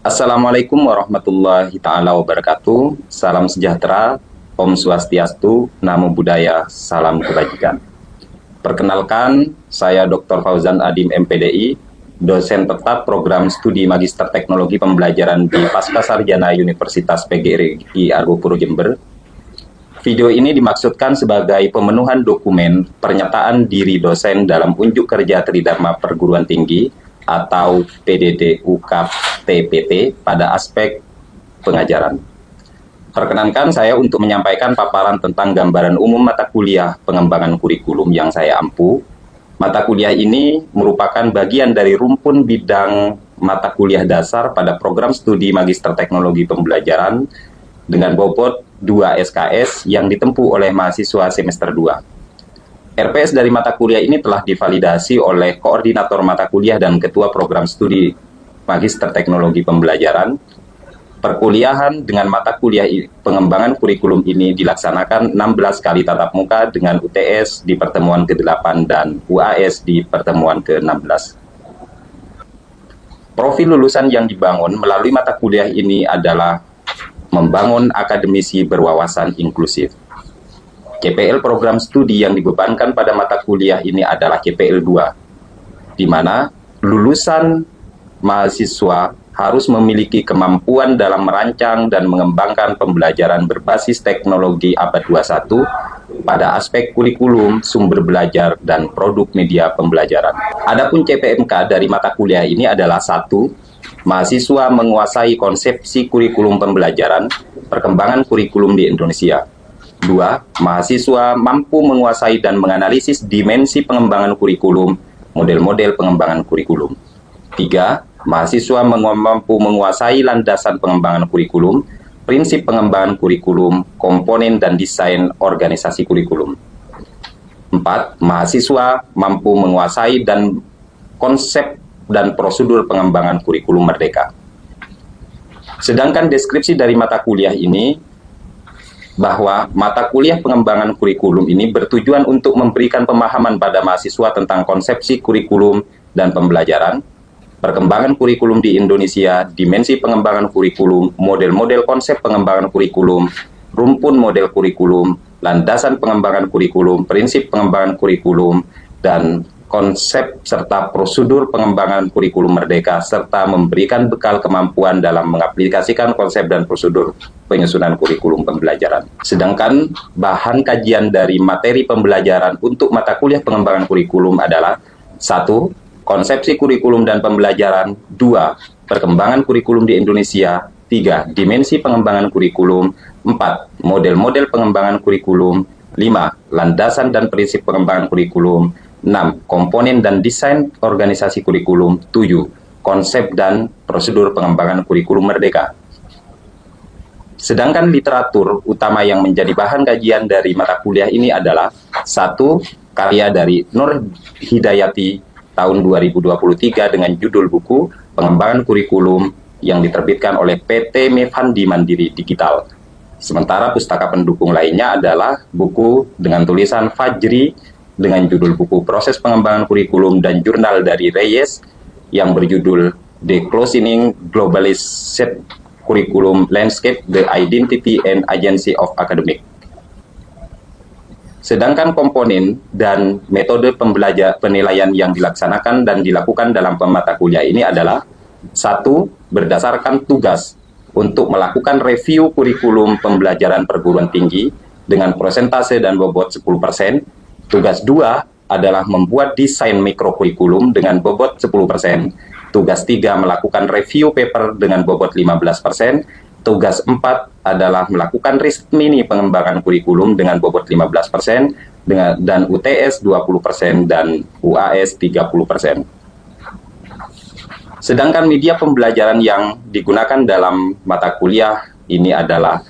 Assalamualaikum warahmatullahi ta'ala wabarakatuh. Salam sejahtera, Om Swastiastu, Namo Buddhaya, salam kebajikan. Perkenalkan, saya Dr. Fauzan Adim MPDI, dosen tetap program studi Magister Teknologi Pembelajaran di Pascasarjana Universitas PGRI Argopuro Jember. Video ini dimaksudkan sebagai pemenuhan dokumen pernyataan diri dosen dalam unjuk kerja Tridharma Perguruan Tinggi atau PDD UKAP TPT pada aspek pengajaran. Perkenankan saya untuk menyampaikan paparan tentang gambaran umum mata kuliah pengembangan kurikulum yang saya ampu. Mata kuliah ini merupakan bagian dari rumpun bidang mata kuliah dasar pada program studi Magister Teknologi Pembelajaran dengan bobot 2 SKS yang ditempuh oleh mahasiswa semester 2. RPS dari mata kuliah ini telah divalidasi oleh koordinator mata kuliah dan ketua program studi Magister Teknologi Pembelajaran. Perkuliahan dengan mata kuliah pengembangan kurikulum ini dilaksanakan 16 kali tatap muka dengan UTS di pertemuan ke-8 dan UAS di pertemuan ke-16. Profil lulusan yang dibangun melalui mata kuliah ini adalah membangun akademisi berwawasan inklusif. KPL program studi yang dibebankan pada mata kuliah ini adalah KPL 2, di mana lulusan mahasiswa harus memiliki kemampuan dalam merancang dan mengembangkan pembelajaran berbasis teknologi abad 21 pada aspek kurikulum, sumber belajar, dan produk media pembelajaran. Adapun CPMK dari mata kuliah ini adalah 1. Mahasiswa menguasai konsepsi kurikulum pembelajaran, perkembangan kurikulum di Indonesia. 2. Mahasiswa mampu menguasai dan menganalisis dimensi pengembangan kurikulum, model-model pengembangan kurikulum. 3. Mahasiswa mampu menguasai landasan pengembangan kurikulum, prinsip pengembangan kurikulum, komponen dan desain organisasi kurikulum. 4. Mahasiswa mampu menguasai dan konsep dan prosedur pengembangan kurikulum merdeka. Sedangkan deskripsi dari mata kuliah ini bahwa mata kuliah pengembangan kurikulum ini bertujuan untuk memberikan pemahaman pada mahasiswa tentang konsepsi kurikulum dan pembelajaran, perkembangan kurikulum di Indonesia, dimensi pengembangan kurikulum, model-model konsep pengembangan kurikulum, rumpun model kurikulum, landasan pengembangan kurikulum, prinsip pengembangan kurikulum, dan konsep serta prosedur pengembangan kurikulum merdeka, serta memberikan bekal kemampuan dalam mengaplikasikan konsep dan prosedur penyusunan kurikulum pembelajaran. Sedangkan bahan kajian dari materi pembelajaran untuk mata kuliah pengembangan kurikulum adalah 1. Konsepsi kurikulum dan pembelajaran. 2. Perkembangan kurikulum di Indonesia. 3. Dimensi pengembangan kurikulum. 4. Model-model pengembangan kurikulum. 5. Landasan dan prinsip pengembangan kurikulum. 6. Komponen dan desain organisasi kurikulum. 7. Konsep dan prosedur pengembangan kurikulum merdeka. Sedangkan literatur utama yang menjadi bahan kajian dari mata kuliah ini adalah 1. Karya dari Nur Hidayati tahun 2023 dengan judul buku Pengembangan Kurikulum yang diterbitkan oleh PT Mevandi Mandiri Digital. Sementara pustaka pendukung lainnya adalah buku dengan tulisan Fajri dengan judul buku Proses Pengembangan Kurikulum dan jurnal dari Reyes yang berjudul The Closing Globalized Curriculum Landscape, The Identity and Agency of Academic. Sedangkan komponen dan metode penilaian yang dilaksanakan dan dilakukan dalam mata kuliah ini adalah 1. Berdasarkan tugas untuk melakukan review kurikulum pembelajaran perguruan tinggi dengan persentase dan bobot 10%. Tugas 2 adalah membuat desain mikrokurikulum dengan bobot 10%. Tugas 3 melakukan review paper dengan bobot 15%. Tugas 4 adalah melakukan riset mini pengembangan kurikulum dengan bobot 15% dan UTS 20% dan UAS 30%. Sedangkan media pembelajaran yang digunakan dalam mata kuliah ini adalah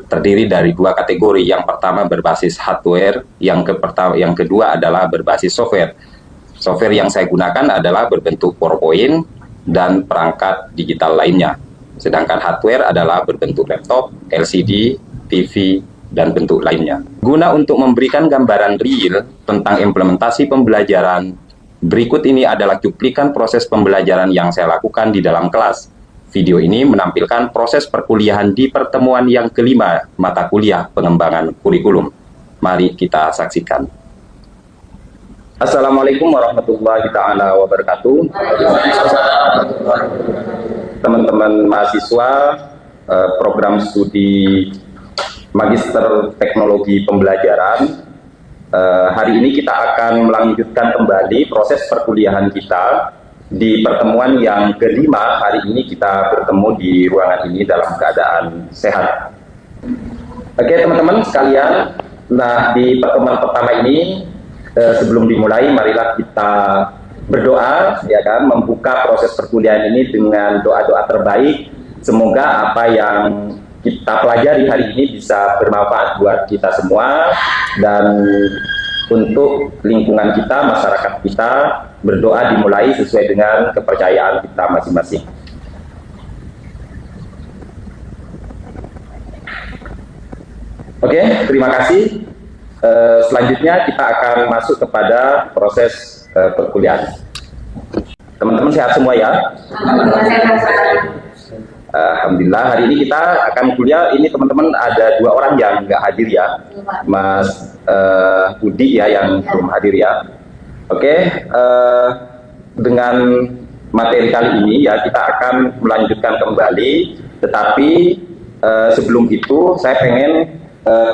terdiri dari 2 kategori. Yang pertama berbasis hardware, yang kedua adalah berbasis software. Software yang saya gunakan adalah berbentuk PowerPoint dan perangkat digital lainnya. Sedangkan hardware adalah berbentuk laptop, LCD, TV, dan bentuk lainnya. Guna untuk memberikan gambaran real tentang implementasi pembelajaran, berikut ini adalah cuplikan proses pembelajaran yang saya lakukan di dalam kelas. Video ini menampilkan proses perkuliahan di pertemuan yang kelima mata kuliah pengembangan kurikulum. Mari kita saksikan. Assalamualaikum warahmatullahi ta'ala wabarakatuh. Teman-teman mahasiswa program studi Magister Teknologi Pembelajaran, hari ini kita akan melanjutkan kembali proses perkuliahan kita. Di pertemuan yang kelima, hari ini kita bertemu di ruangan ini dalam keadaan sehat. Oke teman-teman sekalian, nah di pertemuan pertama ini sebelum dimulai, marilah kita berdoa, ya kan, membuka proses perkuliahan ini dengan doa-doa terbaik. Semoga apa yang kita pelajari hari ini bisa bermanfaat buat kita semua dan untuk lingkungan kita, masyarakat kita. Berdoa dimulai sesuai dengan kepercayaan kita masing-masing. Oke, terima kasih. Selanjutnya kita akan masuk kepada proses perkuliahan. Teman-teman sehat semua ya? Alhamdulillah, hari ini kita akan kuliah. Ini teman-teman ada 2 orang yang nggak hadir ya, Mas Budi ya yang belum hadir ya. Oke, dengan materi kali ini ya kita akan melanjutkan kembali. Tetapi sebelum itu saya pengen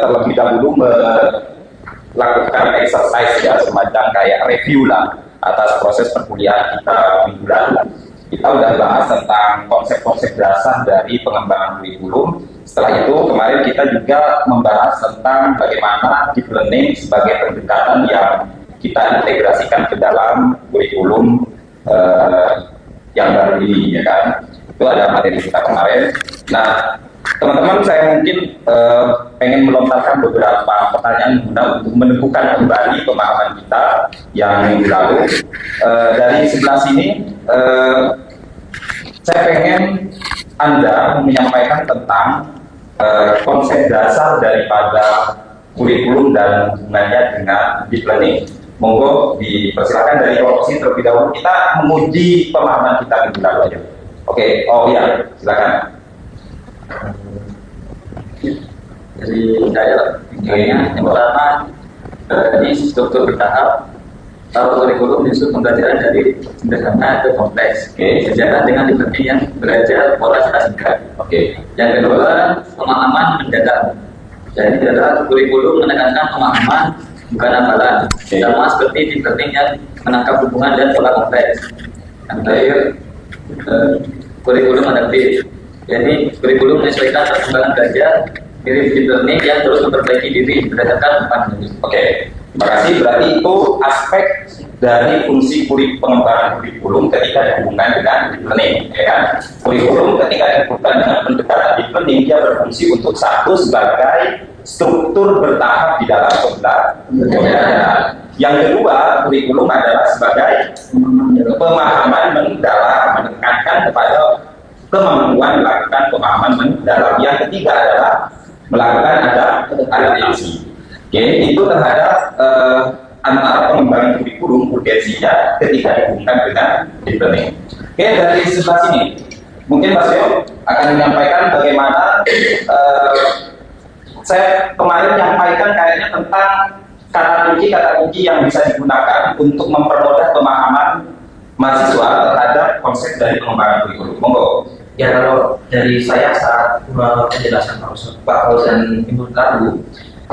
terlebih dahulu melakukan exercise ya, semacam kayak review lah atas proses perkuliahan kita minggu lalu. Kita udah bahas tentang konsep-konsep dasar dari pengembangan kurikulum. Setelah itu kemarin kita juga membahas tentang bagaimana deep learning sebagai pendekatan yang kita integrasikan ke dalam kurikulum yang baru ini, ya kan. Itu ada materi kita kemarin. Nah, teman-teman, saya mungkin pengen melontarkan beberapa pertanyaan guna untuk menentukan kembali pemahaman kita yang minggu lalu. Dari sebelah sini, saya pengen Anda menyampaikan tentang konsep dasar daripada kurikulum dan hubungannya dengan deep learning. Monggo dipersilakan dari kelompok sini terlebih dahulu. Kita menguji pemahaman kita minggu lalu aja. Oke, oh iya, silakan. Jadi saya yang pertama, ini struktur bertahap. Kalau kurikulum itu pembelajaran dari sederhana ke kompleks. Sejalan dengan seperti yang belajar pola singkat. Yang kedua, pemahaman mendalam. Jadi adalah kurikulum menekankan pemahaman, bukan hafalan. Sama seperti learning yang menangkap hubungan dan pola kompleks. Yang terakhir, kurikulum adaptif. Jadi kurikulum menyesuaikan perkembangan belajar, mirip deep learning yang terus memperbaiki diri berdasarkan pandemi. Terima kasih. Berarti itu aspek dari fungsi pengembangan kurikulum ketika dihubungkan dengan deep learning, ya kan? Kurikulum ketika dihubungkan dengan pendekatan deep learning, dia berfungsi untuk satu sebagai struktur bertahap di dalam pembelajaran. Yang kedua, kurikulum adalah sebagai pemahaman mendalam, menekankan kepada kemampuan melakukan pemahaman mendalam. Yang ketiga adalah melakukan adaptasi. Itu terhadap antara pengembangan kurikulum urgensinya ketika dihubungkan dengan deep learning. Dari sebelah sini, mungkin Mas Yo akan menyampaikan bagaimana saya kemarin menyampaikan kayaknya tentang kata kunci yang bisa digunakan untuk mempermudah pemahaman mahasiswa terhadap konsep dari pengembangan kurikulum. Monggo. Ya, kalau dari saya saat penjelasan Pak Fauzan minggu lalu,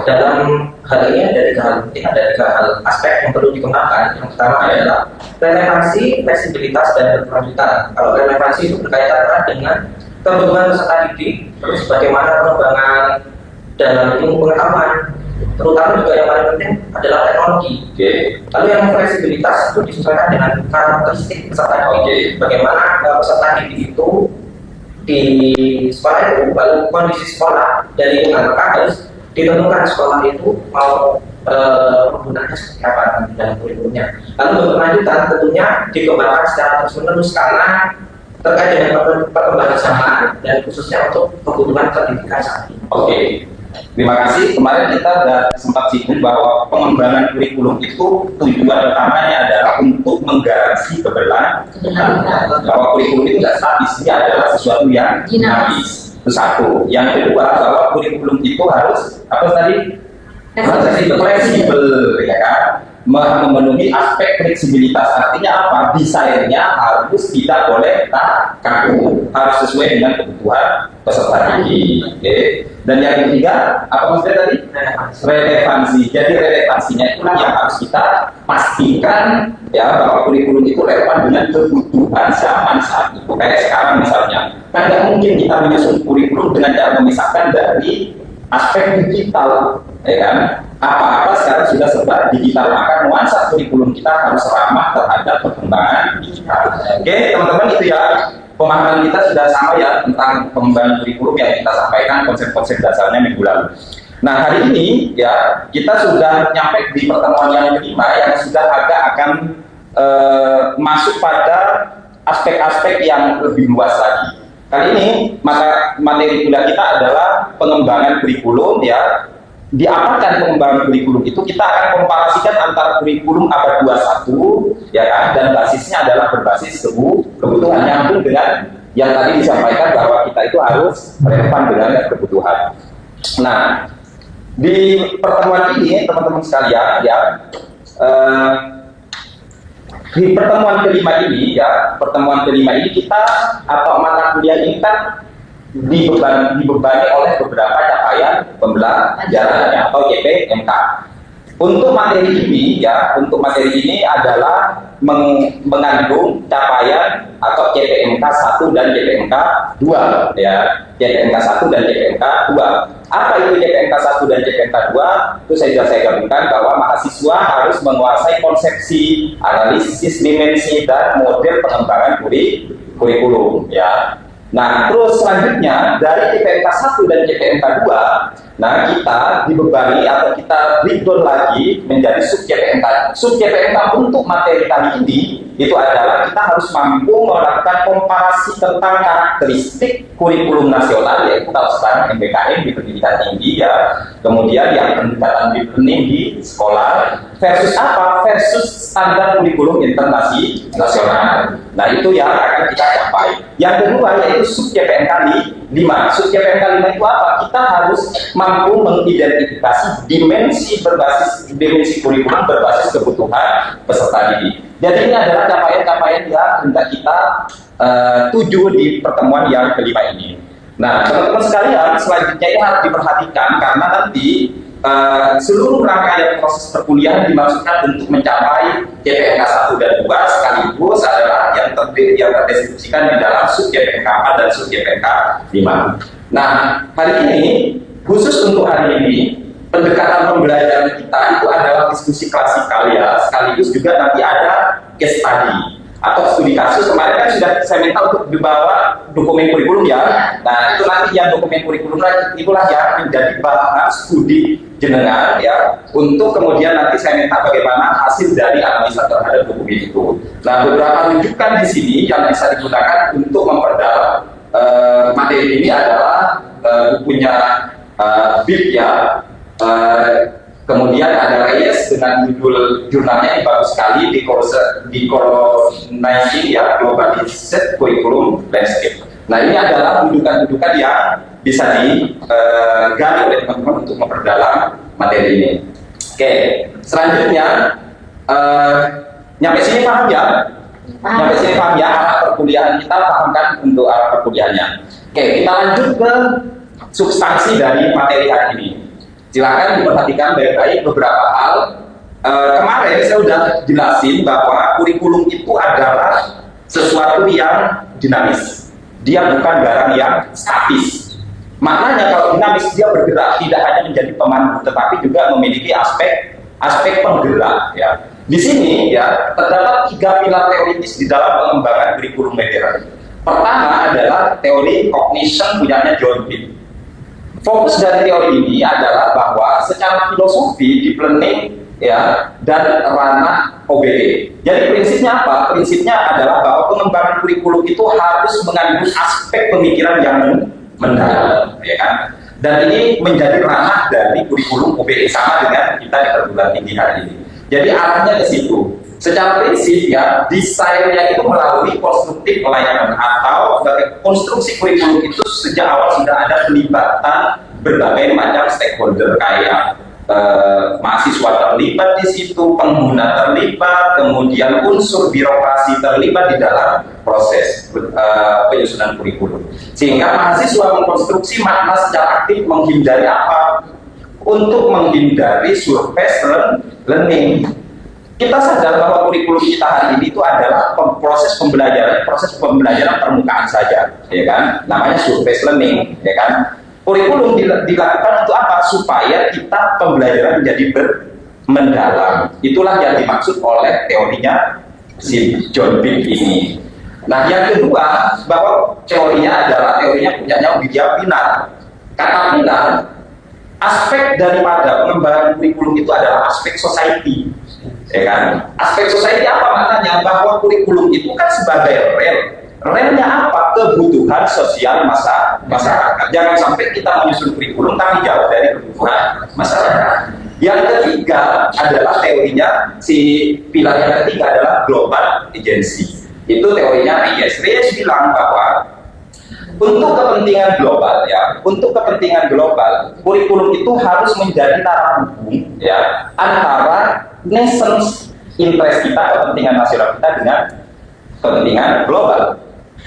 dalam hal ini ada 3 hal aspek yang perlu dikembangkan. Yang pertama adalah relevansi, fleksibilitas, dan berkelanjutan. Kalau relevansi itu berkaitan dengan kebutuhan peserta didik, terus bagaimana pengembangan dalam ilmu pengetahuan, terutama juga yang paling penting adalah teknologi. Lalu yang fleksibilitas itu disesuaikan dengan karakteristik peserta didik. Bagaimana peserta didik itu di sekolah itu, lalu kondisi sekolah dari lingkungan, maka harus ditentukan sekolah itu mau penggunaannya seperti apa dalam kurikulumnya. Lalu berkelanjutan tentunya dikembangkan secara terus-menerus karena terkait dengan perkembangan zaman dan khususnya untuk kebutuhan pendidikan saat ini. Terima kasih. Kemarin kita sudah sempat singgung bahwa pengembangan kurikulum itu tujuan utamanya adalah Untuk menggaransi keberlanjutan. Bahwa kurikulum itu tidak statis, dia adalah sesuatu yang dinamis. Itu satu. Yang kedua, bahwa kurikulum itu harus apa tadi? Fleksibel, ya kan? Memenuhi aspek fleksibilitas. Artinya apa? Desainnya harus tidak boleh kaku, harus sesuai dengan kebutuhan peserta didik. Okay. Dan yang ketiga, apa maksudnya tadi? Relevansi. Jadi relevansinya itulah yang harus kita pastikan, ya, bahwa kurikulum itu relevan dengan kebutuhan zaman saat itu. Kayak sekarang misalnya, kan nggak mungkin kita menyusun kurikulum dengan cara memisahkan dari aspek digital, ya kan? Apa-apa sekarang sudah serba digital, maka nuansa kurikulum kita harus ramah terhadap perkembangan digital. Oke, teman-teman, itu ya pemahaman kita sudah sama ya tentang pengembangan kurikulum yang kita sampaikan konsep-konsep dasarnya minggu lalu. Nah, hari ini ya kita sudah nyampe di pertemuan yang kelima yang sudah agak akan masuk pada aspek-aspek yang lebih luas lagi. Kali ini materi kuliah kita adalah pengembangan kurikulum ya. Diapakan pengembangan kurikulum itu? Kita akan komparasikan antara kurikulum abad 21 ya kan, dan basisnya adalah berbasis kebutuhan, nyambung dengan yang tadi disampaikan bahwa kita itu harus relevan dengan kebutuhan. Nah, di pertemuan ini teman-teman sekalian ya, di pertemuan kelima ini kita atau mata kuliah ini kan dibebani oleh beberapa capaian pembelajarannya atau JPMK. Untuk materi ini adalah mengandung capaian atau JPMK 1 dan JPMK 2 ya. JPMK 1 dan JPMK 2. Apa itu JPMK 1 dan JPMK 2? Itu saya gabungkan bahwa mahasiswa harus menguasai konsepsi, analisis dimensi dan model pengembangan kurikulum ya. Nah, terus selanjutnya dari JPMK 1 dan JPMK 2, nah kita dibebani atau kita breakdown lagi menjadi sub JPMK. Sub JPMK untuk materi kali ini itu adalah kita harus mampu melakukan komparasi tentang karakteristik kurikulum nasional, yaitu kalau sekarang MBKM di pendidikan tinggi ya, kemudian yang pendekatan deep learning di sekolah versus apa? Versus standar kurikulum internasional. Nah, itu yang akan kita capai. Yang kedua yaitu sub JPMK 5. Sub JPMK 5 itu apa? Kita harus mampu mengidentifikasi dimensi kurikulum berbasis kebutuhan peserta didik. Jadi ini adalah capaian-capaian yang hendak kita tuju di pertemuan yang kelima ini. Nah, teman-teman sekalian, selanjutnya ini harus diperhatikan karena nanti seluruh rangkaian proses perkuliahan dimaksudkan untuk mencapai JPMK 1 dan 2 sekaligus adalah yang terdistribusikan di dalam sub JPMK 4 dan sub JPMK 5. Nah, hari ini, khusus untuk hari ini, pendekatan pembelajaran kita itu adalah diskusi klasikal ya, sekaligus juga nanti ada case study atau studi kasus. Kemarin kan sudah saya minta untuk dibawa dokumen kurikulum ya. Nah, itu nanti yang dokumen kurikulum itulah yang menjadi bahan studi jenengan ya, untuk kemudian nanti saya minta bagaimana hasil dari analisa terhadap dokumen itu. Nah, beberapa rujukan di sini yang bisa digunakan untuk memperdalam materi ini adalah bukunya BIP ya. Kemudian ada Reyes dengan judul jurnalnya yang bagus sekali di COVID-19 ya, Globalized Curriculum Landscape. Nah, ini adalah rujukan-rujukan yang bisa digali oleh teman-teman untuk memperdalam materi ini. Oke, selanjutnya nyampe sini paham ya? Nyampe sini paham ya arah perkuliahan kita, pahamkan untuk arah perkuliahannya. Oke, kita lanjut ke substansi dari materi hari ini. Silakan diperhatikan baik-baik beberapa hal. Kemarin saya sudah jelasin bahwa kurikulum itu adalah sesuatu yang dinamis. Dia bukan barang yang statis. Maknanya kalau dinamis dia bergerak, tidak hanya menjadi pemandu, tetapi juga memiliki aspek penggerak. Ya. Di sini ya terdapat 3 pilar teoritis di dalam pengembangan kurikulum modern. Pertama adalah teori cognition punyanya John Pitt. Fokus dari teori ini adalah bahwa secara filosofi deep learning ya dan ranah OBE. Jadi prinsipnya apa? Prinsipnya adalah bahwa pengembangan kurikulum itu harus mengandung aspek pemikiran yang mendalam, ya kan? Dan ini menjadi ranah dari kurikulum OBE, sama dengan kita di perguruan tinggi hari ini. Jadi arahnya ke situ. Secara prinsip ya, desainnya itu melalui konstruktif alignment atau konstruksi kurikulum itu sejak awal sudah ada pelibatan berbagai macam stakeholder kayak mahasiswa terlibat di situ, pengguna terlibat, kemudian unsur birokrasi terlibat di dalam proses penyusunan kurikulum. Sehingga mahasiswa mengkonstruksi makna secara aktif menghindari apa? Untuk menghindari surface learning. Kita sadar bahwa kurikulum kita hari ini itu adalah proses pembelajaran permukaan saja, ya kan? Namanya surface learning, ya kan? Kurikulum dilakukan untuk apa? Supaya kita pembelajaran menjadi mendalam. Itulah yang dimaksud oleh teorinya si John Beck ini. Nah, yang kedua, bahwa teorinya punyanya Widya Pinar. Kata Pinar, aspek daripada pengembangan kurikulum itu adalah aspek society. Ya kan? Aspek society apa maknanya? Bahwa kurikulum itu kan sebagai relnya apa? Kebutuhan sosial masyarakat. Jangan sampai kita menyusun kurikulum tapi jauh dari kebutuhan masyarakat. Yang ketiga adalah teorinya, pilar yang ketiga adalah global agency. Itu teorinya Reyes. Reyes bilang bahwa untuk kepentingan global, kurikulum itu harus menjadi taraf hukum ya antara nations interest kita, kepentingan nasional kita dengan kepentingan global.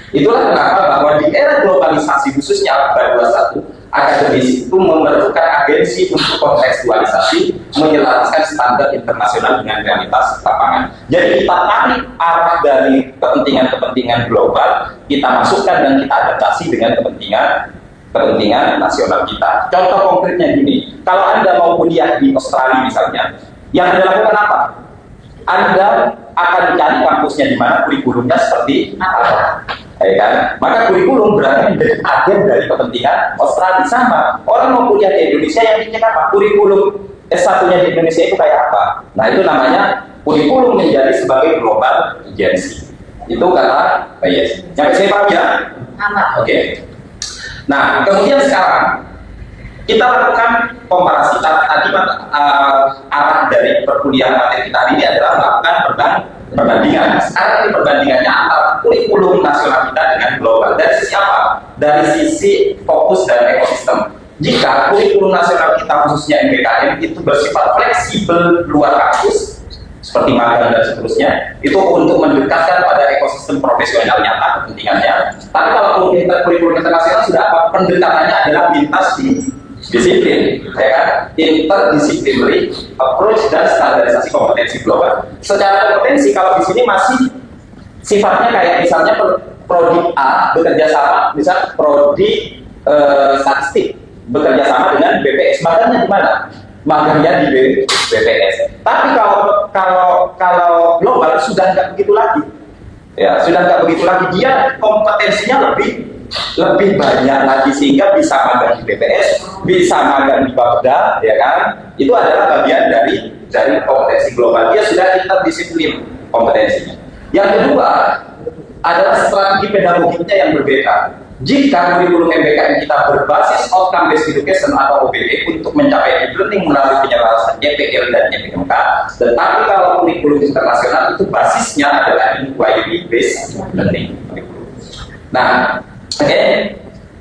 Itulah kenapa bahwa di era globalisasi khususnya abad 21, akademisi itu memerlukan agensi untuk kontekstualisasi, menyelaraskan standar internasional dengan realitas lapangan. Jadi kita tarik arah dari kepentingan global, kita masukkan dan kita adaptasi dengan kepentingan nasional kita. Contoh konkretnya gini, kalau Anda mau kuliah di Australia misalnya, yang Anda lakukan apa? Anda akan cari kampusnya di mana, kurikulumnya seperti apa, ya kan? Maka kurikulum berarti menjadi agen dari kepentingan Australia. Sama, orang mau kuliah di Indonesia yang dicek apa? Kurikulum S1-nya di Indonesia itu kayak apa? Nah, itu namanya kurikulum menjadi sebagai global agency. Itu kata Reyes. Yang saya paham ya? Oke. Nah, kemudian sekarang kita lakukan komparasi. Tadi arah dari perkuliahan materi kita ini adalah melakukan perbandingan. Sekarang ini perbandingannya antara kurikulum nasional kita dengan global. Dari sisi apa? Dari sisi fokus dan ekosistem. Jika kurikulum nasional kita khususnya MBKM itu bersifat fleksibel luar kampus, seperti magang dan seterusnya, itu untuk mendekatkan pada ekosistem profesional nyata kepentingannya. Tapi kalau kurikulum internasional sudah apa? Pendekatannya adalah lintas disiplin, ya kan? Interdisciplinary approach dan standarisasi kompetensi global. Secara kompetensi kalau di sini masih sifatnya kayak misalnya prodi A bekerja sama, misal prodi statistik bekerja sama dengan BPS, magangnya di mana? Magangnya di BPS. Tapi kalau global sudah nggak begitu lagi, ya sudah nggak begitu lagi. Dia kompetensinya lebih banyak lagi sehingga bisa magang di BPS, bisa magang di Bapeda, ya kan? Itu adalah bagian dari kompetensi global. Dia sudah interdisiplin kompetensinya. Yang kedua adalah strategi pedagogiknya yang berbeda. Jika kurikulum MBKM kita berbasis outcome based education atau OBE untuk mencapai deep learning melalui penyelarasan YPL dan YPMK, tetapi kalau kurikulum internasional itu basisnya adalah inquiry based learning. Nah,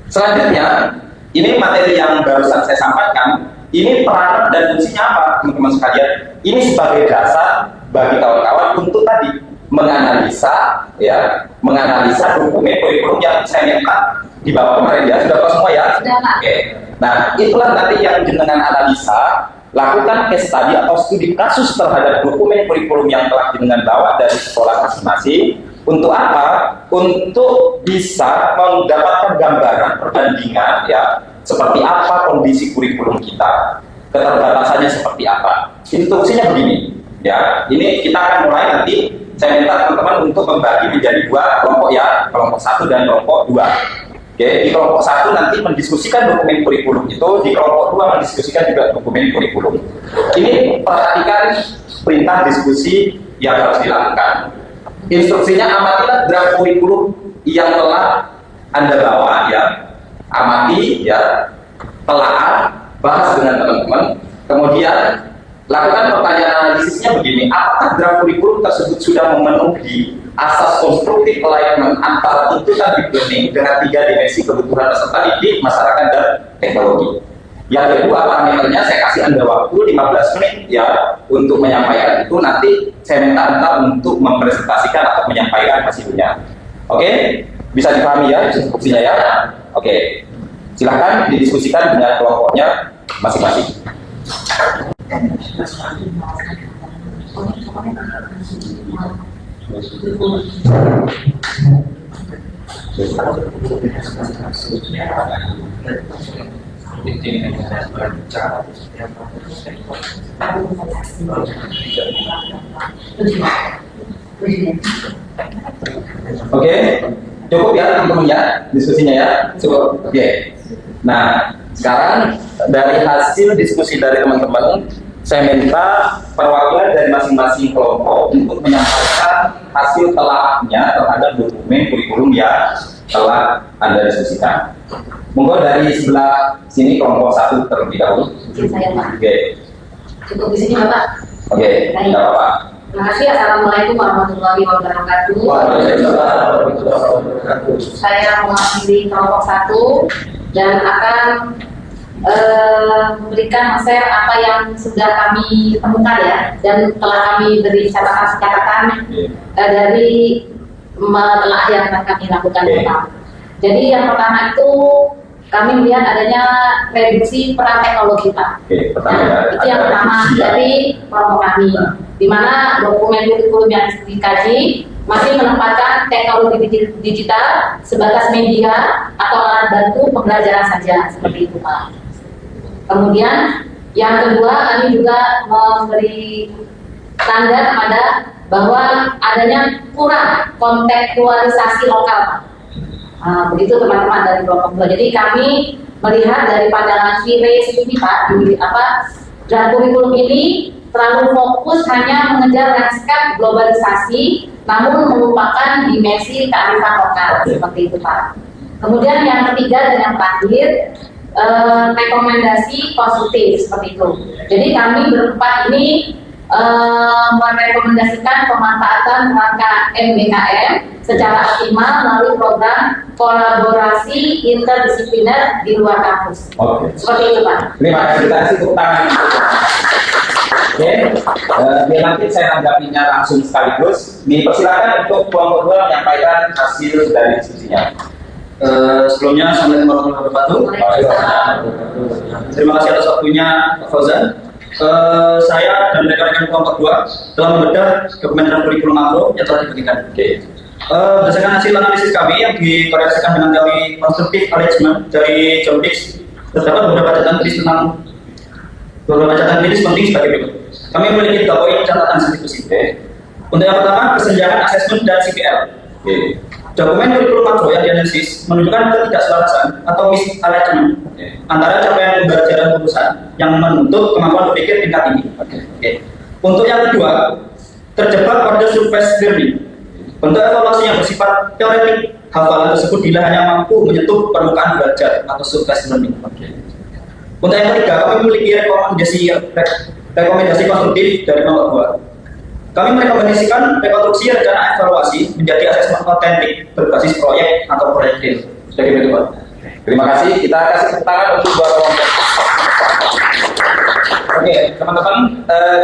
selanjutnya, ini materi yang barusan saya sampaikan. Ini peranan dan fungsinya apa, teman-teman sekalian? Ini sebagai dasar bagi kawan-kawan untuk tadi menganalisa dokumen kurikulum yang saya minta di bawah kemarin ya. Sudah tahu semua ya? Sudah, Pak. Oke. Nah, itulah nanti yang dengan analisa, lakukan case study atau studi kasus terhadap dokumen kurikulum yang telah dengan bawa dari sekolah masing-masing. Untuk apa? Untuk bisa mendapatkan gambaran perbandingan ya, seperti apa kondisi kurikulum kita, keterbatasannya seperti apa. Instruksinya begini ya. Ini kita akan mulai nanti. Saya minta teman-teman untuk membagi menjadi dua kelompok ya, kelompok 1 dan kelompok 2. Oke, di kelompok 1 nanti mendiskusikan dokumen kurikulum itu, di kelompok 2 mendiskusikan juga dokumen kurikulum. Ini perhatikan perintah diskusi yang harus dilakukan. Instruksinya, amatilah draft kurikulum yang telah Anda bawa ya. Amati ya, telaah, bahas dengan teman-teman. Kemudian lakukan pertanyaan analisisnya begini, apakah draft kurikulum tersebut sudah memenuhi asas konstruktif alignment antara tuntutan deep learning dengan 3 dimensi kebutuhan peserta didik, masyarakat, dan teknologi. Yang kedua, parameternya saya kasih Anda waktu 15 menit ya untuk menyampaikan itu, nanti saya minta Anda untuk mempresentasikan atau menyampaikan hasilnya. Oke? Bisa dipahami ya instruksinya ya? Oke. Silahkan didiskusikan dengan kelompoknya masing-masing. Oke, cukup ya teman-teman ya diskusinya ya. Cukup. Oke. Nah, sekarang dari hasil diskusi dari teman-teman, saya minta perwakilan dari masing-masing kelompok untuk menyampaikan hasil telaahnya terhadap dokumen kurikulum yang telah Anda diskusikan. Monggo dari sebelah sini kelompok 1 terlebih dahulu. Saya Pak. Oke. Cukup di sini Bapak. Oke, tidak apa-apa. Terima kasih. Assalamualaikum warahmatullahi wabarakatuh. Saya mewakili kelompok 1 dan akan memberikan share apa yang sudah kami temukan ya, dan telah kami beri catatan dari telah yang kami lakukan. Jadi yang pertama itu kami melihat adanya reduksi peran teknologi Pak. Itu yang pertama dari kelompok kami, di mana dokumen kurikulum yang dikaji masih menempatkan teknologi digital sebatas media atau alat bantu pembelajaran saja, seperti itu Pak. Kemudian yang kedua, kami juga memberi tanda kepada bahwa adanya kurang kontekstualisasi lokal Pak. Begitu teman-teman dari kelompok 2. Jadi kami melihat dari pandangan Vires ini Pak, draft kurikulum ini terlalu fokus hanya mengejar lanskap globalisasi, namun melupakan dimensi kearifan lokal, seperti itu Pak. Kemudian yang ketiga dan yang terakhir, rekomendasi konstruktif, seperti itu. Jadi kami berempat ini merekomendasikan pemanfaatan kerangka MBKM secara optimal melalui program kolaborasi interdisipliner di luar kampus. Oke. Seperti itu Pak. Terima kasih, tepuk tangan. Oke, biar nanti saya tanggapinya langsung sekaligus. Dipersilakan untuk kelompok 2 menyampaikan hasil dari diskusinya. Sebelumnya, Assalamualaikum warahmatullahi wabarakatuh. Terima kasih atas waktunya Pak Fauzan. Saya dan rekan-rekan kelompok 2 telah membedah dokumen dan kurikulum makro yang telah dibagikan. Berdasarkan hasil analisis kami yang dikoreksikan dengan teori konstruktif alignment dari John Dix, terdapat beberapa catatan kritis penting sebagai berikut. Kami memiliki 3 poin catatan diskusi. Untuk yang pertama, kesenjangan asesmen dan CPL. Dokumen kurikulum makro yang dianalisis menunjukkan ketidakselarasan atau misalignment antara capaian pembelajaran lulusan yang menuntut kemampuan berpikir tingkat tinggi. Untuk yang kedua, terjebak pada surface learning. Bentuk evaluasi yang bersifat teoretik, hafalan tersebut bila hanya mampu menyentuh permukaan belajar atau surface learning. Untuk yang ketiga, kami memiliki rekomendasi konstruktif dari kelompok 2. Kami merekomendasikan rekonstruksi rencana evaluasi menjadi asesmen otentik berbasis proyek atau proyek real. Sebagai berikut. Terima kasih. Kita kasih tepuk tangan untuk 2 kelompok. Oke, teman-teman,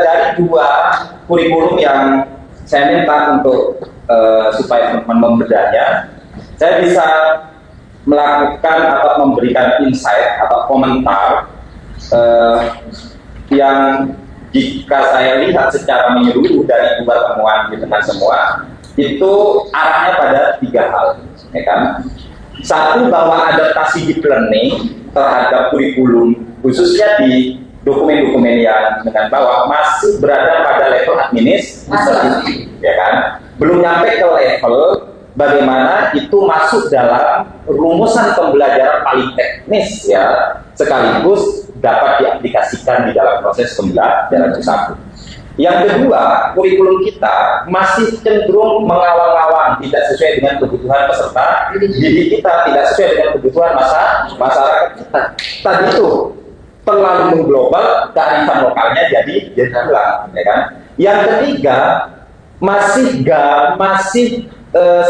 dari 2 kurikulum yang saya minta untuk supaya teman-teman membedahnya, saya bisa melakukan atau memberikan insight atau komentar yang jika saya lihat secara menyeluruh dari 2 temuan di tengah semua, itu arahnya pada 3 hal, ya kan? 1, bahwa adaptasi deep learning terhadap kurikulum, khususnya di dokumen-dokumen yang dengan bawah, masih berada pada level administratif, ya kan? Belum nyampe ke level bagaimana itu masuk dalam rumusan pembelajaran paling teknis, ya, sekaligus dapat diaplikasikan di dalam proses pembelajaran itu 1. Yang kedua, kurikulum kita masih cenderung mengawang-awang, tidak sesuai dengan kebutuhan peserta didik kita, tidak sesuai dengan kebutuhan masyarakat kita. Tadi itu terlalu mengglobal, kearifan lokalnya jadi hilang, ya kan? Yang ketiga, masih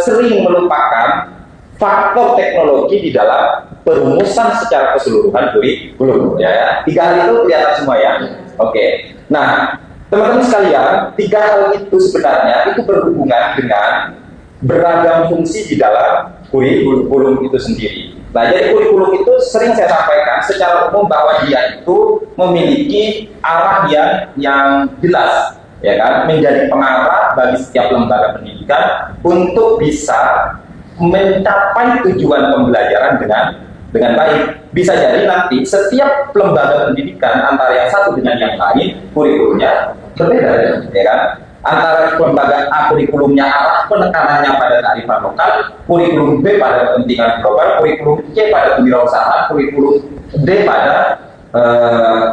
sering melupakan faktor teknologi di dalam perumusan secara keseluruhan kurikulum, ya. 3 hal itu kelihatan semua ya. Oke. Nah, teman-teman sekalian, 3 hal itu sebenarnya itu berhubungan dengan beragam fungsi di dalam kurikulum itu sendiri. Nah, jadi kurikulum itu sering saya sampaikan secara umum bahwa dia itu memiliki arah yang jelas, ya kan, menjadi pengarah bagi setiap lembaga pendidikan untuk bisa mencapai tujuan pembelajaran dengan baik. Bisa jadi nanti setiap lembaga pendidikan antara yang satu dengan yang lain kurikulumnya berbeda, ya kan? Antara lembaga A kurikulumnya arah penekanannya pada kearifan lokal, kurikulum B pada kepentingan global, kurikulum C pada kewirausahaan, kurikulum D pada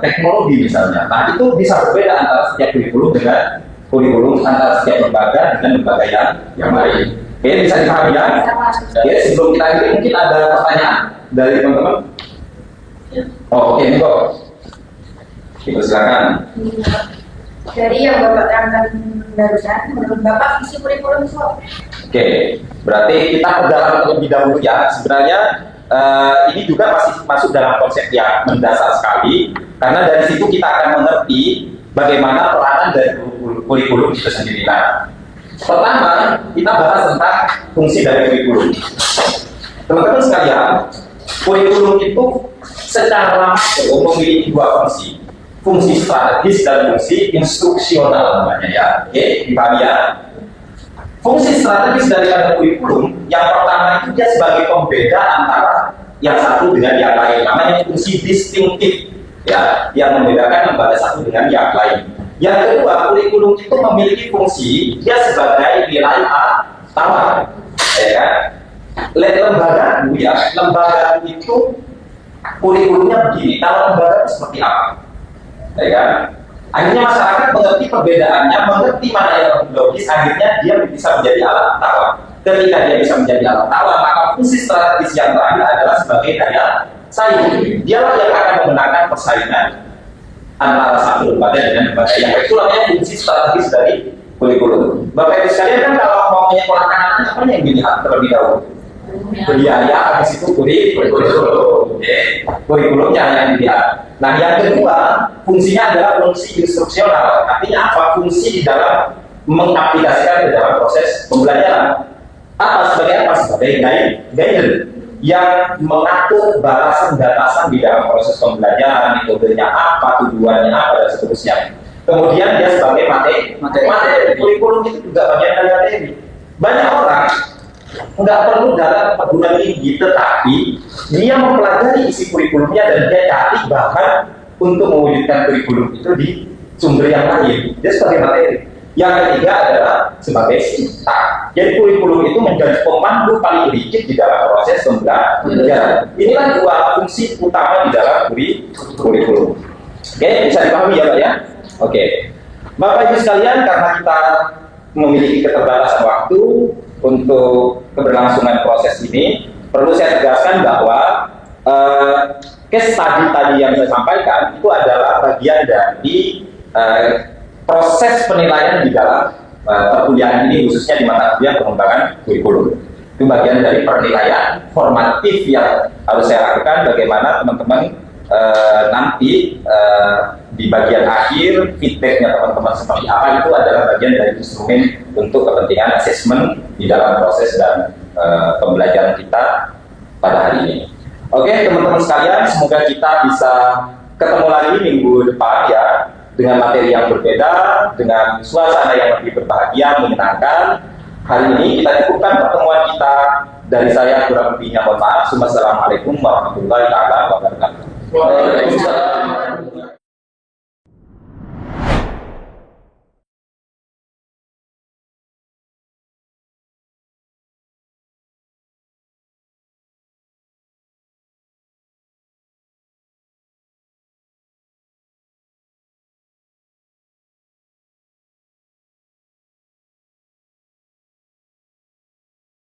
teknologi misalnya. Nah, itu bisa berbeda antara setiap kurikulum dengan kurikulum antara setiap lembaga dengan lembaga yang lain. Oke, bisa dipahami ya? Oke, sebelum kita akhiri mungkin ada pertanyaan dari teman-teman. Oh, oke, Niko. Itu silakan. Dari yang Bapak terangkan barusan, menurut Bapak visi kurikulum itu apa? Oke, berarti kita perdalam terlebih dahulu ya. Sebenarnya ini juga masih masuk dalam konsep yang mendasar sekali, karena dari situ kita akan mengerti bagaimana peranan dari kurikulum itu sendiri. Nah, pertama kita bahas tentang fungsi dari kurikulum. Teman-teman sekalian, kurikulum itu secara makro memiliki 2 fungsi. Fungsi strategis dan fungsi instruksional namanya ya. Oke, dipahami ya. Fungsi strategis daripada kurikulum yang pertama itu dia sebagai pembeda antara yang satu dengan yang lain, namanya fungsi distinktif ya, yang membedakan lembaga satu dengan yang lain. Yang kedua, kurikulum itu memiliki fungsi dia sebagai nilai tawar, ya kan? Lembaga itu kurikulumnya begini, kalau lembaga itu seperti apa? Ya kan? Akhirnya masyarakat mengerti perbedaannya, mengerti mana yang logis, akhirnya dia bisa menjadi alat tawar. Ketika dia bisa menjadi alat tawar, maka fungsi strategis yang terakhir adalah sebagai daya saing. Dialah yang akan memenangkan persaingan antara satu lembaga dengan lembaga yang lain. Itu namanya fungsi strategis dari kurikulum. Bapak Ibu sekalian, kan kalau mau menyekolahkan anak, apa yang dilihat terlebih dahulu? Biaya, habis itu kurikulum. Kurikulumnya yang dilihat. Nah, yang kedua, fungsinya adalah fungsi instruksional. Artinya apa? Fungsi di dalam mengaplikasikan ke dalam proses pembelajaran. Sebagai apa? Sebagai guidance yang mengatur batasan-batasan di dalam proses pembelajaran, metodenya apa, tujuannya apa, dan seterusnya. Kemudian dia sebagai materi. Kurikulum itu juga bagian dari materi. Banyak orang nggak perlu dalam perguruan tinggi, tetapi dia mempelajari isi kurikulumnya dan dia cari bahan untuk mewujudkan kurikulum itu di sumber yang lain. Dia sebagai materi. Yang ketiga adalah sebagai sintak. Jadi kurikulum itu menjadi pemandu paling rigid di dalam proses pembelajaran. Inilah 2 fungsi utama di dalam kurikulum. Oke, bisa dipahami ya Pak ya? Oke. Bapak Ibu sekalian, karena kita memiliki keterbatasan waktu untuk keberlangsungan proses ini, perlu saya tegaskan bahwa case study tadi yang saya sampaikan itu adalah bagian dari proses penilaian di dalam perkuliahan ini, khususnya di mata kuliah pengembangan kurikulum. Itu bagian dari penilaian formatif yang harus saya lakukan, bagaimana teman-teman nanti di bagian akhir feedbacknya teman-teman seperti apa, itu adalah bagian dari instrumen untuk kepentingan asesmen di dalam proses dan pembelajaran kita pada hari ini. Oke, teman-teman sekalian, semoga kita bisa ketemu lagi minggu depan ya, dengan materi yang berbeda, dengan suasana yang lebih berbahagia, menyenangkan. Hari ini kita cukupkan pertemuan kita. Dari saya kurang lebihnya mohon maaf. Wassalamualaikum warahmatullahi wabarakatuh. Waalaikumsalam.